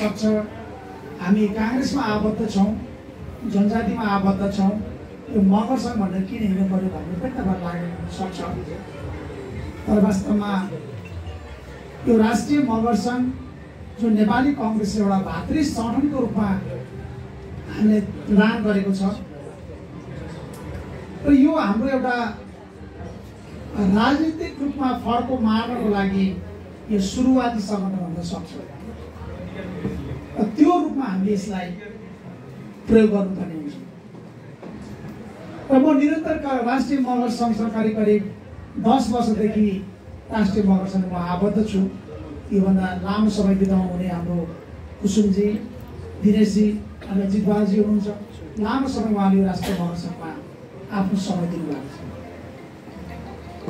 सक्छ। हामी काङ्ग्रेसमा आबद्ध छौँ, जनजातिमा आबद्ध छौँ, यो मगर सङ्घ भनेर किन हिँड्नु पऱ्यो भन्ने पनि तपाईँलाई लाग्न सक्छ। तर वास्तवमा यो राष्ट्रिय मगर सङ्घ जो नेपाली कङ्ग्रेस एउटा भातृ सङ्गठनको रूपमा हामीले प्रदान गरेको छ र यो हाम्रो एउटा राजनीतिक रूपमा फड्को मार्नको लागि यो सुरुवाती सङ्गठन हुन सक्छ। त्यो रूपमा हामीले यसलाई प्रयोग गर्नुपर्ने हुन्छ। र म निरन्तर राष्ट्रिय मगर सङ्घसँग करिब 10 वर्षदेखि राष्ट्रिय मगर सङ्घमा आबद्ध छु। योभन्दा लामो समय बिताउनु हुने हाम्रो कुसुमजी, दिनेशजी, हाम्रो जितबहादुरजी हुनुहुन्छ। लामो समय उहाँले राष्ट्रिय मगर सङ्घमा आफ्नो समय दिनुभएको छ।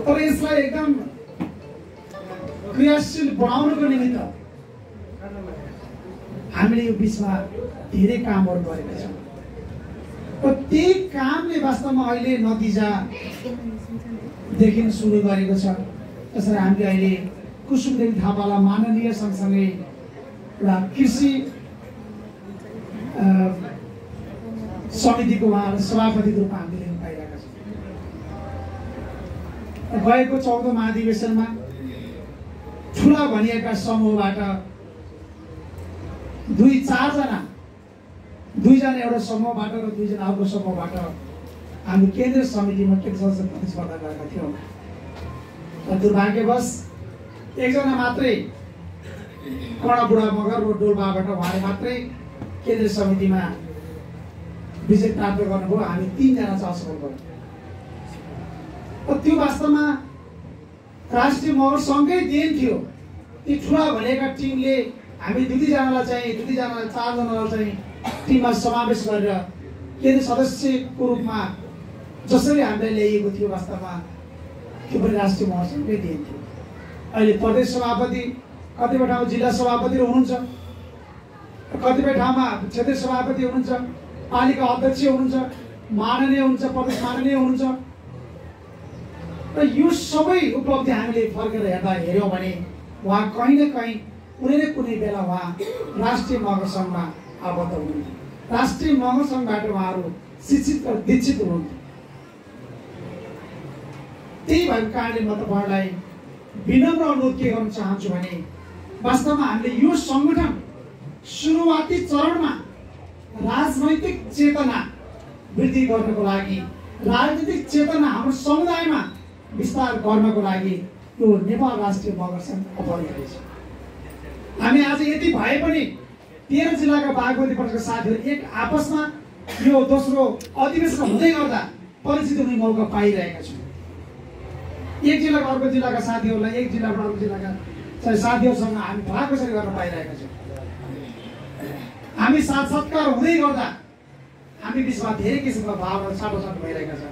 तर यसलाई एकदम क्रियाशील बनाउनको निमित्त हामीले यो बिचमा धेरै कामहरू गरेका छौँ र त्यही कामले वास्तवमा अहिले नतिजा देखिन सुरु गरेको छ। त्यसरी हामीले अहिले कुसुमदेवी थापालाई माननीय सँगसँगै एउटा कृषि समितिको उहाँलाई सभापतिको रूपमा हामीले लिन पाइरहेका छौँ। गएको 14 महाधिवेशनमा ठुला भनिएका समूहबाट 2-4जना एउटा समूहबाट र 2जना अर्को समूहबाट हामी केन्द्रीय समितिमा केन्द्र प्रतिस्पर्धा गरेका थियौँ। र दुर्भाग्यवश एकजना मात्रै कर्णबुढा मगर र डोल्पाबाट उहाँले मात्रै केन्द्रीय समितिमा विजय प्राप्त गर्नुभयो। हामी 3जना चाहिँ असफल भयौँ। त्यो वास्तवमा राष्ट्रिय मगर सङ्घकै देन थियो। ती ठुला भनेका टिमले हामी 2-2जनालाई चाहिँ 2-2जनालाई 4जनालाई चाहिँ टिममा समावेश गरेर केन्द्रीय सदस्यको रूपमा जसरी हामीलाई ल्याइएको थियो वास्तवमा त्यो पनि राष्ट्रिय मगर सङ्घकै देन थियो। अहिले प्रदेश सभापति, कतिपय ठाउँमा जिल्ला सभापतिहरू हुनुहुन्छ, कतिपय ठाउँमा क्षेत्रीय सभापति हुनुहुन्छ, पालिका अध्यक्ष हुनुहुन्छ, माननीय हुनुहुन्छ, प्रदेश माननीय हुनुहुन्छ। र यो सबै उपलब्धि हामीले फर्केर हेऱ्यौँ भने उहाँ कहीँ न कहीँ कुनै न कुनै बेला उहाँ राष्ट्रिय मगर सङ्घमा आबद्ध हुनुहुन्थ्यो। राष्ट्रिय मगर सङ्घबाट उहाँहरू शिक्षित र दीक्षित हुनुहुन्थ्यो। त्यही भएको कारणले म तपाईँहरूलाई विनम्र अनुरोध के गर्न चाहन्छु भने वास्तवमा हामीले यो सङ्गठन सुरुवाती चरणमा राजनैतिक चेतना वृद्धि गर्नको लागि, राजनीतिक चेतना हाम्रो समुदायमा विस्तार गर्नको लागि यो नेपाल राष्ट्रिय मगर सङ्घ अपरिहार्य छ। हामी आज यति भए पनि 13 जिल्लाका बागमती प्रदेशका साथीहरू एक आपसमा यो दोस्रो अधिवेशन हुँदै गर्दा परिचित हुने मौका पाइरहेका छौँ। एक जिल्लाको अर्को जिल्लाका साथीहरूलाई, एक जिल्लाबाट अर्को जिल्लाका साथीहरूसँग हामी भलाकुसारी गर्न पाइरहेका छौँ। हामी साक्षात्कार हुँदै गर्दा हामी बिचमा धेरै किसिमका भावना साटोसाट भइरहेका छ।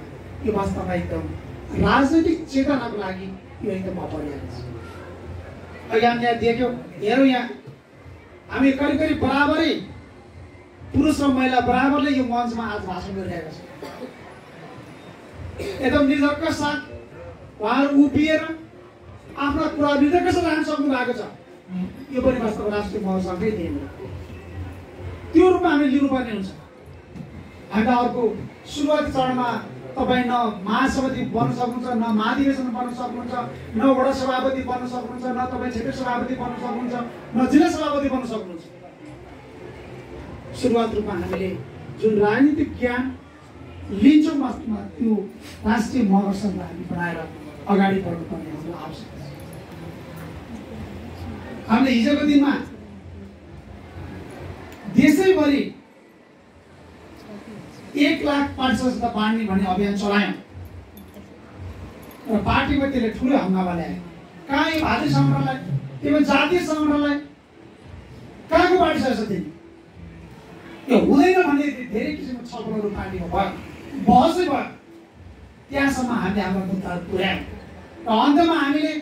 यो वास्तवमा एकदम राजनैतिक चेतनाको लागि यो एकदम अपरिहार्य छ। अहिले हामीले देख्यौँ, हेरौँ यहाँ हामी करिब बराबरै पुरुष र महिला बराबरले यो मञ्चमा आज भाषण गरिरहेका छौँ। एकदम निर्धक्क साथ उहाँहरू उभिएर आफ्ना कुरा निर्धक्क साथ राख्न सक्नु भएको छ। यो पनि वास्तव राष्ट्रिय मगर सङ्घकै देन हो। त्यो रूपमा हामीले लिनुपर्ने हुन्छ। हामीलाई अर्को सुरुवाती चरणमा तपाईँ न महासभापति बन्न सक्नुहुन्छ, न महाधिवेशन बन्न सक्नुहुन्छ, न वडा सभापति बन्न सक्नुहुन्छ, न तपाईँ क्षेत्रीय सभापति बन्न सक्नुहुन्छ, न जिल्ला सभापति बन्न सक्नुहुन्छ। सुरुवात रूपमा हामीले जुन राजनीतिक ज्ञान लिन्छौँ वास्तवमा त्यो राष्ट्रिय मगर सङ्घलाई हामी बनाएर अगाडि बढ्नुपर्ने हाम्रो आवश्यकता छ। हामीले हिजोको दिनमा देशैभरि 1 लाख पाठशाला बाँड्ने भन्ने अभियान चलायौँ र पार्टीमा त्यसले ठुलो हङ्गामा ल्यायो। कहाँ यो भातृ सङ्गठनलाई, त्यो जातीय सङ्गठनलाई कहाँको पाठशाला छ दिने? यो हुँदैन भन्ने धेरै किसिमको छलफलहरू पार्टीमा भयो, बहसै भयो। त्यहाँसम्म हामीले हाम्रो मुद्दाहरू पुर्यायौँ र अन्तमा हामीले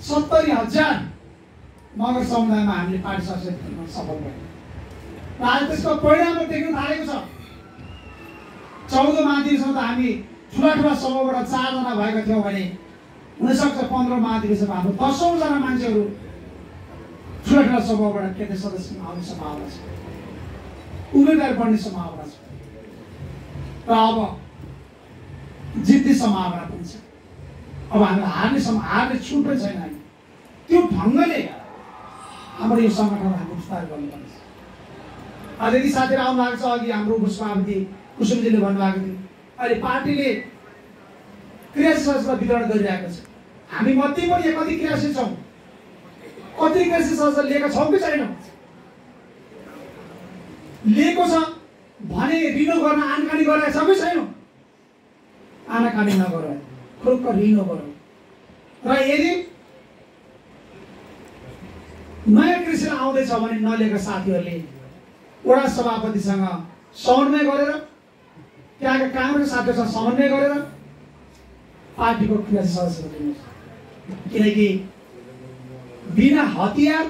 70,000 मगर समुदायमा हामीले पाठशाला गर्न सफल भयौँ। र आज त्यसको परिणामहरू देख्न थालेको छ। 14 महाधिवेशन त हामी ठुला समूहबाट 4जना भएका थियौँ भने हुनसक्छ 15 महाधिवेशनमा हाम्रो 10औं जना मान्छेहरू ठुला समूहबाट केन्द्रीय सदस्यमा आउने सम्भावना छ, उम्मेदवार बन्ने सम्भावना छ र अब जित्ने सम्भावना पनि छ। अब हामी हार्ने छुट पनि छैन। हामी त्यो ढङ्गले हाम्रो यो सङ्गठन हामी विस्तार गर्नुपर्छ। यदि साथीहरू आउनु भएको छ, अघि हाम्रो उपसभापति कुसुमजीले भन्नुभएको थियो, अहिले पार्टीले क्रियाशील वितरण गरिरहेको छ। हामी मध्ये पनि कति क्रियाशील छौँ, कति क्रियाशील संस्था लिएका छौँ कि छैनौँ? लिएको छ भने रिनो गर्न आनकानी गरेका छ कि छैनौँ? आनाकानी नगर, खुरुक्क रिनो गरौँ। र यदि नयाँ कृषि आउँदैछ भने नलिएका साथीहरूले वडा सभापतिसँग समन्वय गरेर, त्यहाँका काङ्ग्रेस साथीहरूसँग समन्वय गरेर पार्टीको क्रियाशील सदस्य दिनुहोस्। किनकि बिना हतियार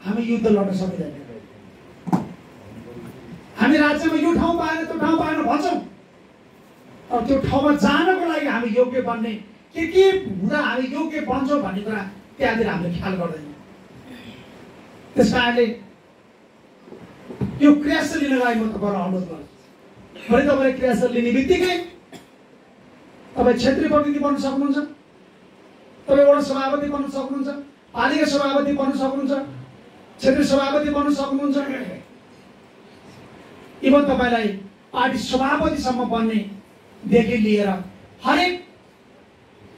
हामी युद्ध लड्न सकिँदैन। हामी राज्यमा यो ठाउँ पाएन त्यो ठाउँ पाएन भन्छौँ, तर त्यो ठाउँमा जानको लागि हामी योग्य बन्ने के हुँदा हामी योग्य बन्छौँ भन्ने कुरा त्यहाँतिर हामीले ख्याल गर्दैनौँ। त्यस कारणले यो क्रियाशील लिनलाई म तपाईँलाई अनुरोध गर्छु। भने तपाईँले क्रियाशील लिने बित्तिकै तपाईँ क्षेत्रीय प्रतिनिधि बन्न सक्नुहुन्छ, तपाईँ वडा सभापति बन्न सक्नुहुन्छ, पालिका सभापति बन्न सक्नुहुन्छ, क्षेत्रीय सभापति बन्न सक्नुहुन्छ, इभन तपाईँलाई पार्टी सभापतिसम्म बन्नेदेखि लिएर हरेक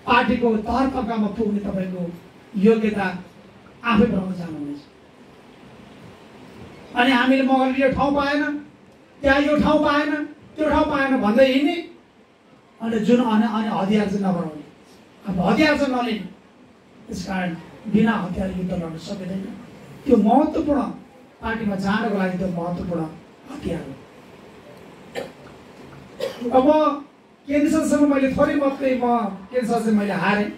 पार्टीको तह तब्कामा पुग्ने तपाईँको योग्यता आफै बनाउन जानुहुनेछ। अनि हामीले मगरले यो ठाउँ पाएन, त्यहाँ यो ठाउँ पाएन, त्यो ठाउँ पाएन भन्दै हिँड्ने, अनि जुन अनि हतियार चाहिँ नबनाउने, अब हतियार चाहिँ नलिने। त्यस कारण बिना हतियार युद्ध लड्न सकिँदैन। त्यो महत्त्वपूर्ण पार्टीमा जानको लागि त्यो महत्त्वपूर्ण हतियार हो। अब केन्द्र सदस्यमा मैले थोरै मतले केन्द्र सदस्य मैले हारेँ।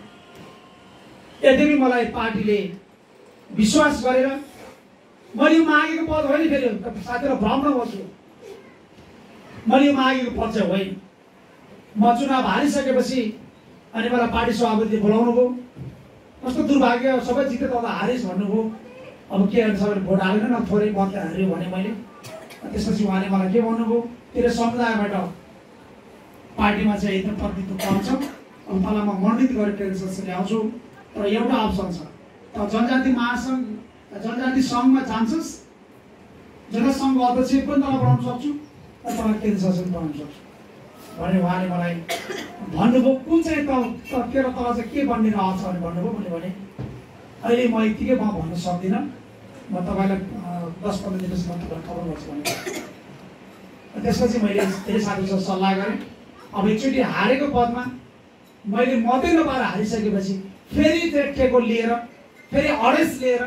यद्यपि मलाई पार्टीले विश्वास गरेर मैले यो मागेको पद होइन, फेरि साथीहरूलाई भ्रम नबस्छु, मैले यो मागेको पद चाहिँ होइन। म चुनाव हारिसकेपछि अनि मलाई पार्टी सभापतिले बोलाउनु भयो, कस्तो दुर्भाग्य सबै जिते त हारिस भन्नुभयो। अब के गर्नु, सबैले भोट हालेन न, थोरै मतले हार्यो भने मैले। त्यसपछि उहाँले मलाई के भन्नुभयो, तेरो समुदायबाट पार्टीमा चाहिँ एकदम प्रतिनिधित्व पाउँछ, अब तँलाई म मण्डित गरेर केन्द्र सदस्य ल्याउँछु, तर एउटा अप्सन छ, त जनजाति महासङ्घ जनजाति सङ्घमा जान्छस्, जनसङ्घको अध्यक्ष पनि तँलाई बनाउन सक्छु, र तँलाई केन्द्र सदस्य पनि बनाउन सक्छु भने उहाँले मलाई भन्नुभयो। कुन चाहिँ तेरो तल चाहिँ के बन्ने रहन्छ भने भन्नुभयो। मैले भने अहिले म यतिकै म भन्न सक्दिनँ, म तपाईँलाई 10-15 दिनपछि म तपाईँलाई खबर गर्छु भने। त्यसपछि मैले धेरै साथीसँग सल्लाह गरेँ। अब एकचोटि हारेको पदमा मैले मतै नपाएर हारिसकेपछि फेरि त्यो टेको लिएर फेरि अडेस लिएर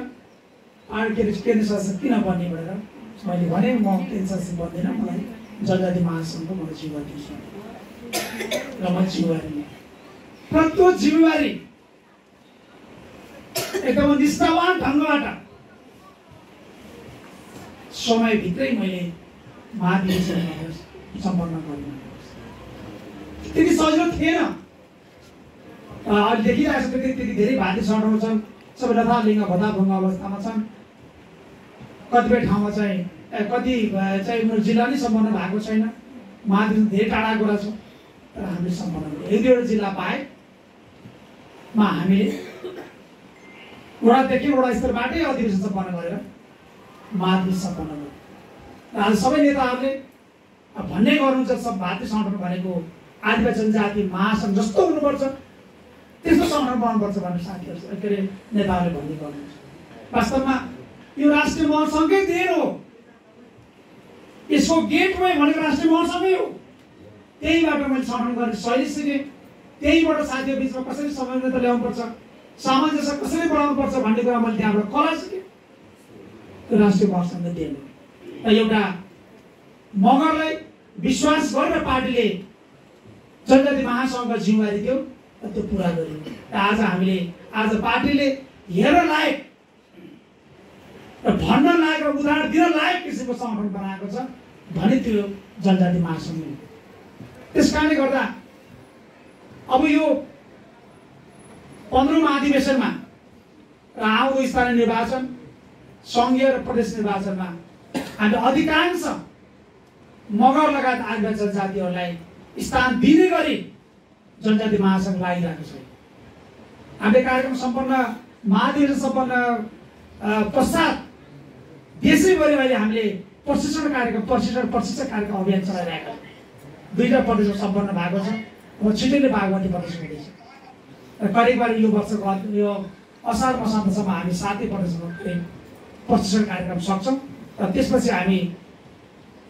केन्द्र सदस्य किन बन्ने भनेर मैले भने म केन्द्र सदस्य बन्दिनँ, मलाई जनजाति महासङ्घको मलाई जिम्मेवारी दिन्छु र म जिम्मेवारी र त्यो जिम्मेवारी एकदम निष्ठावान ढङ्गबाट समयभित्रै मैले महाधिवेशन सम्पन्न गर्नु त्यति सजिलो थिएन। अहिले देखिरहेको छ त्यति धेरै भाती सडकहरू छन्, सबै लथालिङ्ग भत्ताभङ्ग अवस्थामा छन्। कतिपय ठाउँमा चाहिँ कति चाहिँ उनीहरू जिल्ला नै सम्पन्न भएको छैन, महाधिवेशन धेरै टाढा कुरा छ, तर हामीले सम्पन्न एक दुईवटा जिल्ला पाएमा हामीले वडादेखि वडा स्तरबाटै अधिवेशन सम्पन्न गरेर महाधिवेशन सम्पन्न गर्यो। र आज सबै नेताहरूले भन्ने गर्नुहुन्छ सब भारतीय सङ्गठन भनेको आदिवासी जनजाति महासङ्घ जस्तो हुनुपर्छ, त्यस्तो सङ्गठन बनाउनुपर्छ भनेर साथीहरू के अरे नेताहरूले भन्ने गर्नुहुन्छ। वास्तवमा यो राष्ट्रिय महासङ्घकै देन हो, यसको गेटवे भनेको राष्ट्रिय महासङ्घै हो। त्यहीबाट मैले सङ्गठन गर्ने शैली सिकेँ, त्यहीबाट साथीहरू बिचमा कसरी समन्वयता ल्याउनुपर्छ, सामञ्जस्य कसरी बढाउनुपर्छ भन्ने कुरा मैले त्यहाँबाट कला सिकेँ। त्यो राष्ट्रिय महासङ्घकै देन हो। र एउटा मगरलाई विश्वास गरेर पार्टीले जनजाति महासङ्घको जिम्मेवारी दियो र त्यो पुरा गर्यो। र आज हामीले आज पार्टीले हेर्न लायक र भन्न लायक र उदाहरण दिन लायक किसिमको सङ्गठन बनाएको छ भने त्यो जनजाति महासङ्घ हो। त्यस कारणले गर्दा अब यो 15औं महाधिवेशनमा र आउँदो स्थानीय निर्वाचन सङ्घीय र प्रदेश निर्वाचनमा हामी अधिकांश मगर लगायत आदिवासी जनजातिहरूलाई स्थान दिने गरी जनजाति महासङ्घ लागिरहेको छ। हामीले कार्यक्रम सम्पन्न महाधिवेशन सम्पन्न पश्चात देशैभरि अहिले हामीले प्रशिक्षण कार्यक्रम अभियान चलाइरहेका छौँ। 2टा प्रदेशमा सम्पन्न भएको छ। अब छिटै नै बागमती प्रदेश हुँदैछ र करिब यो वर्षको यो असार मसान्तसम्म हामी 7 प्रदेशमा प्रशिक्षण कार्यक्रम सक्छौँ र त्यसपछि हामी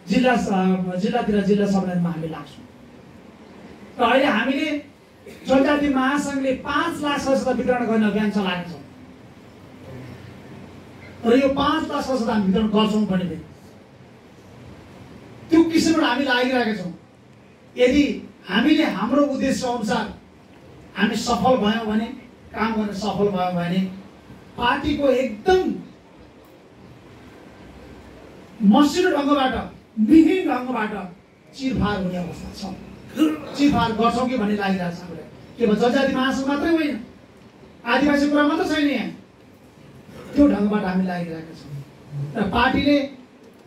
जिल्लातिर जिल्ला सम्मेलनमा हामी लाग्छौँ। र अहिले हामीले जनजाति महासङ्घले 5 लाख सदस्यता वितरण गर्ने अभियान चलाएको छौँ र यो 5 लाख सदस्यता हामी वितरण गर्छौँ पनि। त्यो किसिमबाट हामी लागिरहेका छौँ। यदि हामीले हाम्रो उद्देश्य अनुसार हामी सफल भयौँ भने, काम गर्न सफल भयौँ भने पार्टीको एकदम मसिनो ढङ्गबाट, विहीन ढङ्गबाट चिरफार हुने अवस्था छ। चिरफार गर्छौँ कि भन्ने लागिरहेको छ हामीलाई। केवल जनजाति महासङ्घ मात्रै होइन, आदिवासी कुरा मात्रै छैन यहाँ। त्यो ढङ्गबाट हामी लागिरहेका छौँ र पार्टीले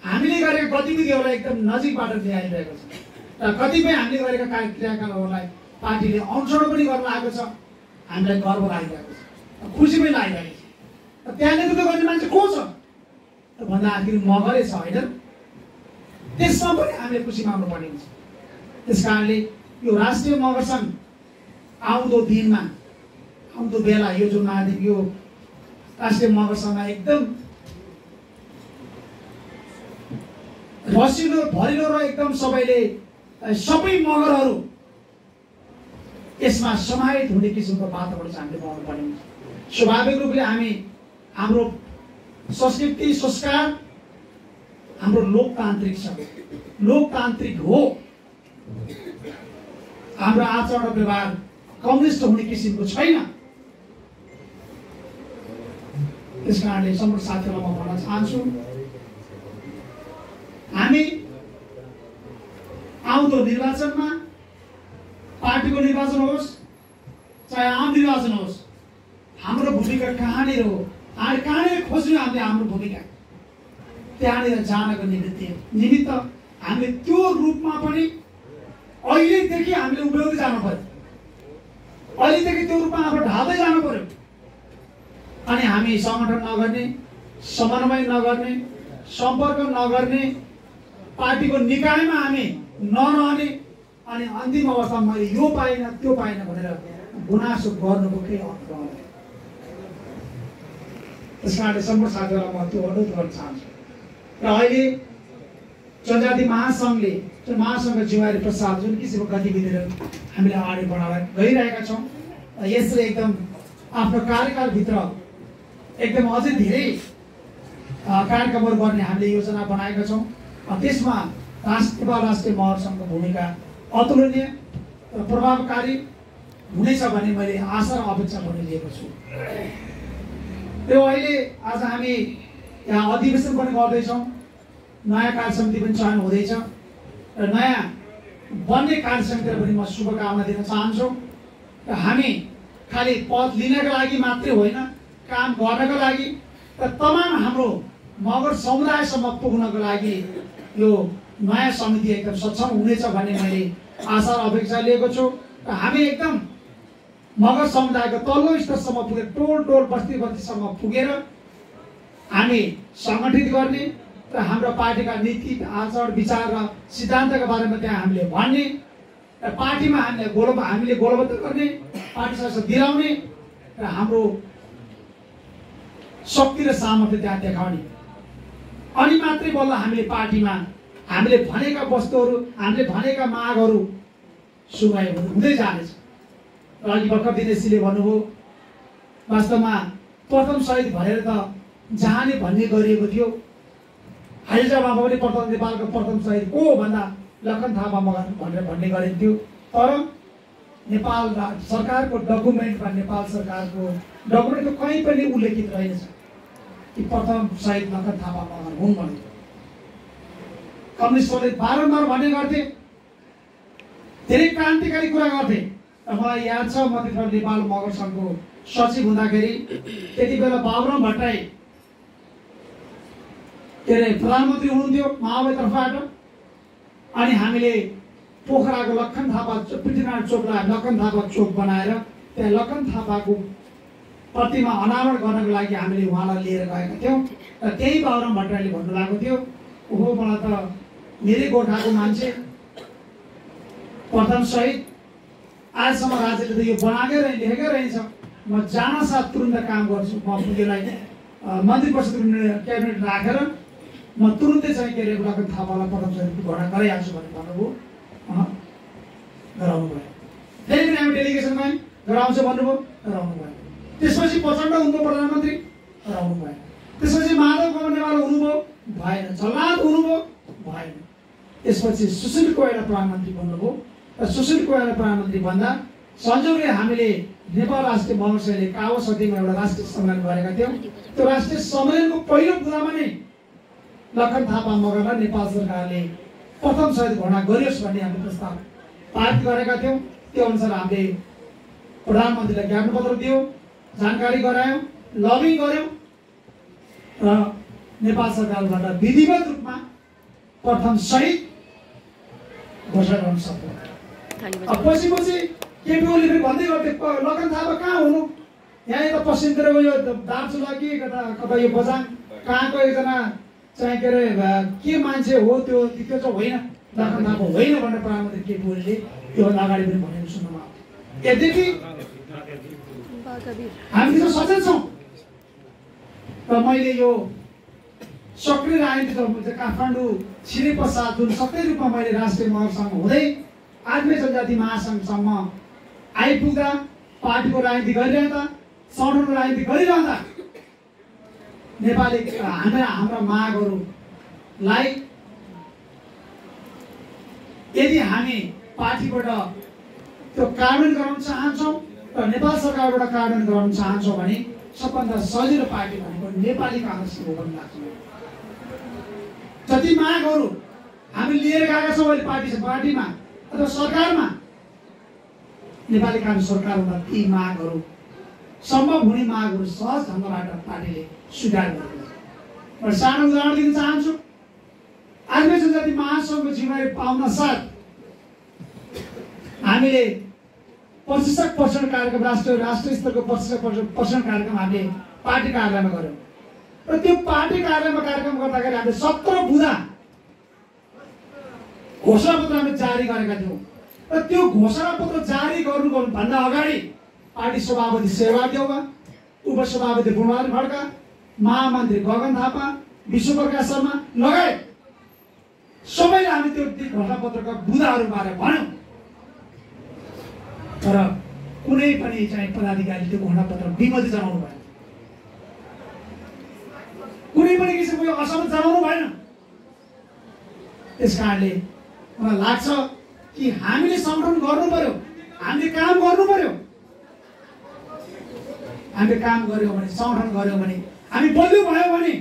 हामीले गरेका गतिविधिहरूलाई एकदम नजिकबाट ल्याइरहेको छ र कतिपय हामीले गरेका क्रियाकलापहरूलाई पार्टीले अनुसरण पनि गर्न लागेको छ। हामीलाई गर्व लागिरहेको छ, खुसी पनि लागिरहेको छ। त्यहाँ नेतृत्व गर्ने मान्छे को छ भन्दा आखिर मगरै छ होइन। त्यसमा पनि हामीले खुसी माग्नु पर्ने हुन्छ। त्यस कारणले यो राष्ट्रिय मगर सङ्घ आउँदो दिनमा, आउँदो बेला यो जुन महाधिक यो राष्ट्रिय मगर सङ्घमा एकदम रसिलो भरिलो र एकदम सबै मगरहरू यसमा समाहित हुने किसिमको वातावरण चाहिँ हामीले बनाउनु पर्ने हुन्छ। स्वाभाविक रूपले हामी हाम्रो संस्कृति संस्कार हाम्रो लोकतान्त्रिक छ, लोकतान्त्रिक हो। हाम्रो आचरण व्यवहार कम्युनिस्ट हुने किसिमको छैन। त्यस कारणले सम्पूर्ण साथीहरूलाई म भन्न चाहन्छु, हामी आउँदो निर्वाचनमा, पार्टीको निर्वाचन होस् चाहे आम निर्वाचन होस्, हाम्रो भूमिका कहाँनिर हो, कहाँनिर खोज्ने हाम्रो भूमिका, त्यहाँनिर जानको निमित्त हामीले त्यो रूपमा पनि अहिलेदेखि हामीले उभ्याउँदै जानु पर्यो। अहिलेदेखि त्यो रूपमा अब ढाल्दै जानु पर्यो। अनि हामी सङ्गठन नगर्ने, समन्वय नगर्ने, सम्पर्क नगर्ने, पार्टीको निकायमा हामी नरहने अनि अन्तिम अवस्थामा मैले यो पाइनँ त्यो पाइनँ भनेर गुनासो गर्नुको केही अर्थ हुँदैन। त्यस कारणले सम्पूर्ण साथीहरूलाई म त्यो अनुरोध गर्न चाहन्छु। र अहिले जनजाति महासङ्घले महासङ्घ जिम्मेवारी प्रसाद जुन किसिमको गतिविधिहरू हामीले अगाडि बढाएर गइरहेका छौँ, यसले एकदम आफ्नो कार्यकालभित्र एकदम अझै धेरै कार्यक्रमहरू गर्ने हामीले योजना बनाएका छौँ। त्यसमा राष्ट्रिय महासङ्घको भूमिका अतुलनीय र प्रभावकारी हुनेछ भन्ने मैले आशा र अपेक्षा पनि लिएको छु। त्यो अहिले आज हामी यहाँ अधिवेशन पनि गर्दैछौँ, नयाँ कार्यसमिति पनि चयन हुँदैछ र नयाँ बन्ने कार्यसमितिलाई पनि म शुभकामना दिन चाहन्छु। र हामी खालि पद लिनका लागि मात्रै होइन, काम गर्नको लागि र तमाम हाम्रो मगर समुदायसम्म पुग्नको लागि यो नयाँ समिति एकदम सक्षम हुनेछ भन्ने मैले आशा र अपेक्षा लिएको छु। र हामी एकदम मगर समुदायको तल्लो स्तरसम्म पुगेर टोल बस्ती बस्तीसम्म पुगेर हामी सङ्गठित गर्ने र हाम्रो पार्टीका नीति आचरण विचार र सिद्धान्तका बारेमा त्यहाँ हामीले भन्ने र पार्टीमा हामीले गोलबद्ध गर्ने, पार्टीसँग दिलाउने र हाम्रो शक्ति र सामर्थ्य त्यहाँ देखाउने। अनि मात्रै बल्ल हामीले पार्टीमा हामीले भनेका वस्तुहरू, हामीले भनेका मागहरू सुनाइ हुँदै जानेछ। र अघि भर्खर दिनेशजीले भन्नुभयो, वास्तवमा प्रथम शहीद भनेर त जहाँले भन्ने गरिएको थियो। हैदराबादमा पनि प्रथम नेपालको प्रथम शहीद को भन्दा लखन थापा मगर भनेर भन्ने गरेको थियो। तर नेपाल सरकारको डकुमेन्टमा, नेपाल सरकारको डकुमेन्टको कहीँ पनि उल्लेखित रहेनछ कि प्रथम शहीद लखन थापा मगर हुन् भनेर। कम्युनिस्टहरूले बारम्बार भन्ने गर्थे, धेरै क्रान्तिकारी कुरा गर्थे। र मलाई याद छ, म त्यतिखेर नेपाल मगर सङ्घको सचिव हुँदाखेरि त्यति बेला बाबुराम भट्टराई के अरे प्रधानमन्त्री हुनुहुन्थ्यो माओवादी तर्फबाट। अनि हामीले पोखराको लखन थापा पृथ्वीनारायण चोकलाई लखन थापा चोक बनाएर त्यहाँ लखन थापाको प्रतिमा अनावरण गर्नको लागि हामीले उहाँलाई लिएर गएका थियौँ। र त्यही बाबुराम भट्टराईले भन्नुभएको थियो, ओहो मलाई त मेरै गोठाको मान्छे प्रथम शहीद आजसम्म राज्यले त यो बनाएकै लेखेकै रहेछ, म जान साथ तुरुन्त काम गर्छु, म यसलाई मन्त्री परिषदको क्याबिनेट राखेर म तुरुन्तै चाहिँ के अरे लखन थापालाई प्रथम शहीदको घोषणा गराइहाल्छु भनेर भन्नुभयो। गराउनु भयो। फेरि पनि हामी डेलिगेसन गयौँ, गराउँछ भन्नुभयो, गराउनु भयो। त्यसपछि प्रचण्ड हुनुभयो प्रधानमन्त्री, गराउनु भयो। त्यसपछि माधव कुमार नेवार हुनुभयो, भएन। झलनाथ हुनुभयो, भएन। त्यसपछि सुशील कोइराला प्रधानमन्त्री बन्नुभयो र सुशील कोइराला प्रधानमन्त्री बन्दा संयोगले हामीले नेपाल राष्ट्रिय महर्षिले कावासतीमा एउटा राष्ट्रिय सम्मेलन गरेका थियौँ। त्यो राष्ट्रिय सम्मेलनको पहिलो कुरामा नै लखन थापा मगरलाई नेपाल सरकारले प्रथम शहीद घोषणा गरियोस् भन्ने हामीले प्रस्ताव पारित गरेका थियौँ। त्यो अनुसार हामीले प्रधानमन्त्रीलाई ज्ञापन पत्र दियौँ, जानकारी गरायौँ, लबिङ गऱ्यौँ र नेपाल सरकारबाट विधिवत रूपमा प्रथम शहीद घोषणा गर्न सक्यौँ। पछि केपी ओलीले फेरि भन्दै गर्थ्यो लखन थापा कहाँ हुनु, यहाँ यता पश्चिमतिरको यो दार्चुला कि कता यो बजाङ कहाँको एकजना चाहिँ के अरे के मान्छे हो त्यो चाहिँ होइन, लखन थापा होइन भनेर प्रधानमन्त्री केपी ओलीले योभन्दा अगाडि पनि भनेको सुन्नुमा आउँथ्यो। यद्यपि हामी त सचेत छौँ र मैले यो सक्रिय राजनीति काठमाडौँ छिरे पश्चात जुन सक्रिय रूपमा मैले राष्ट्रिय महासङ्घ हुँदै आदिवासी जनजाति महासङ्घसम्म आइपुग्दा पार्टीको राजनीति गरिरहँदा सङ्गठनको राजनीति गरिरहँदा नेपाली हाम्रा मागहरूलाई यदि हामी पार्टीबाट त्यो कार्यान्वयन गराउन चाहन्छौँ र नेपाल सरकारबाट कार्यान्वयन गराउन चाहन्छौँ भने सबभन्दा सजिलो पार्टी भनेको नेपाली काङ्ग्रेस हो भन्ने लाग्छ। जति मागहरू हामी लिएर गएका छौँ अहिले पार्टीमा अथवा सरकारमा, नेपाली काङ्ग्रेस सरकार हुँदा ती मागहरू सम्भव हुने मागहरू सहज ढङ्गबाट पार्टीले स्वीकार गरेको छ। र सानो उदाहरण दिन चाहन्छु, आदिवासी जनजाति महासङ्घको जिम्मेवारी पाउन साथ हामीले प्रशिक्षक प्रशिक्षण कार्यक्रम राष्ट्रिय स्तरको प्रशिक्षण कार्यक्रम हामीले पार्टी कार्यालयमा गऱ्यौँ र त्यो पार्टी कार्यालयमा कार्यक्रम गर्दाखेरि हामीले 17 बुँदा घोषणापत्र हामीले जारी गरेका थियौँ र त्यो घोषणापत्र जारी गर्नुभन्दा अगाडि पार्टी सभापति शेरबहादुर देउवा, उपसभापति गुणबहादुर खड्का, महामन्त्री गगन थापा, विश्वप्रकाश शर्मा लगायत सबैले हामी त्यो घोषणापत्रका बुँदाहरू बारे भन्यौँ। तर कुनै पनि चाहिँ पदाधिकारीले त्यो घोषणापत्र विमति जनाउनु भएन, कुनै पनि किसिमको असहमत जनाउनु भएन। त्यस कारणले मलाई लाग्छ कि हामीले सङ्गठन गर्नु पर्यो, हामीले काम गर्नु पर्यो। हामीले काम गर्यौँ भने, सङ्गठन गर्यौँ भने, हामी बलियो भयो भने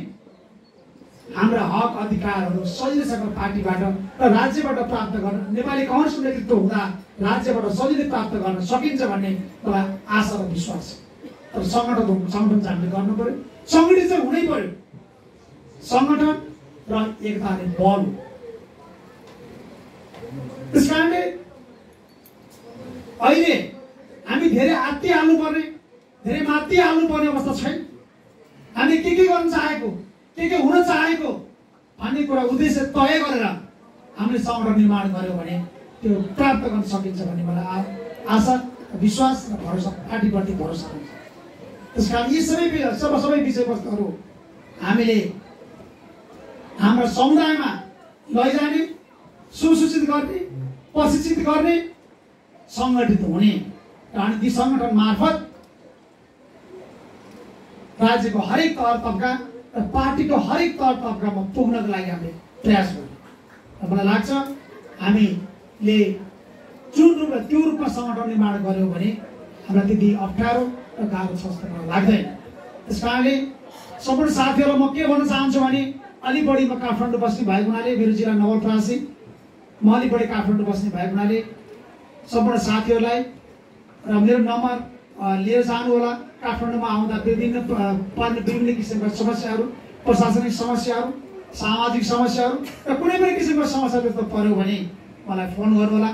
हाम्रा हक अधिकारहरू सजिलैसँग पार्टीबाट र राज्यबाट प्राप्त गर्न, नेपाली काङ्ग्रेसको नेतृत्व हुँदा राज्यबाट सजिलै प्राप्त गर्न सकिन्छ भन्ने मलाई आशा र विश्वास छ। तर सङ्गठन चाहिँ हामीले गर्नु पर्यो, सङ्गठित चाहिँ हुनै पर्यो। सङ्गठन र एकता नै बल हो। त्यस कारणले अहिले हामी धेरै आत्तिहाल्नुपर्ने, धेरै मात्तिहाल्नुपर्ने अवस्था छैन। हामी के गर्न चाहेको, के हुन चाहेको भन्ने कुरा उद्देश्य तय गरेर हामीले सङ्गठन निर्माण गऱ्यौँ भने त्यो प्राप्त गर्न सकिन्छ भन्ने मलाई आशा, विश्वास र भरोसा, पार्टीप्रति भरोसा हुन्छ। त्यस कारण यी सबै विषयवस्तुहरू हामीले हाम्रो समुदायमा लैजाने, सुसूचित गर्ने, प्रशिक्षित गर्ने, सङ्गठित हुने र अनि ती सङ्गठन मार्फत राज्यको हरेक तह तबका र पार्टीको हरेक तह तबकामा पुग्नको लागि हामीले प्रयास गर्छौँ। मलाई लाग्छ हामीले जुन रूपमा त्यो रूपमा सङ्गठन निर्माण गऱ्यौँ भने हामीलाई त्यति अप्ठ्यारो र गाह्रो छ जस्तो मलाई लाग्दैन। त्यस कारणले सम्पूर्ण साथीहरूलाई म के भन्न चाहन्छु भने अलि बढी म काठमाडौँ बस्ने भएको हुनाले, मेरो जिल्ला नवलपरासी, म अलि बढी काठमाडौँ बस्ने भएको हुनाले सम्पूर्ण साथीहरूलाई र मेरो नम्बर लिएर जानु होला। काठमाडौँमा आउँदा विभिन्न किसिमका समस्याहरू, प्रशासनिक समस्याहरू सामाजिक समस्याहरू र कुनै पनि किसिमको समस्या त्यस्तो पर्यो भने मलाई फोन गर्नु होला।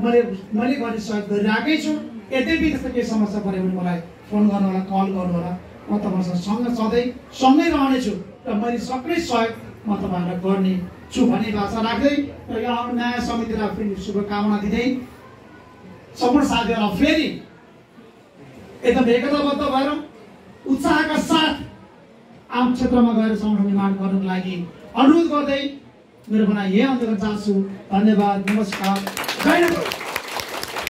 मैले गर्ने सहयोग गरिरहेकै छु। यद्यपि त्यस्तो केही समस्या पर्यो भने मलाई फोन गर्नु होला, कल गर्नु होला। म तपाईँहरूसँग सधैँ सँगै रहनेछु र मैले सक्ने सहयोग म तपाईँहरूलाई गर्ने छु भन्ने आशा राख्दै र यो आउने नयाँ समितिलाई फेरि शुभकामना दिँदै सम्पूर्ण साथीहरूलाई फेरि एकदम एकताबद्ध भएर उत्साहका साथ आम क्षेत्रमा गएर सङ्गठन निर्माण गर्नको लागि अनुरोध गर्दै मेरो भनाइ यही अन्त्य गर्न चाहन्छु। धन्यवाद, नमस्कार, जय नेपाल।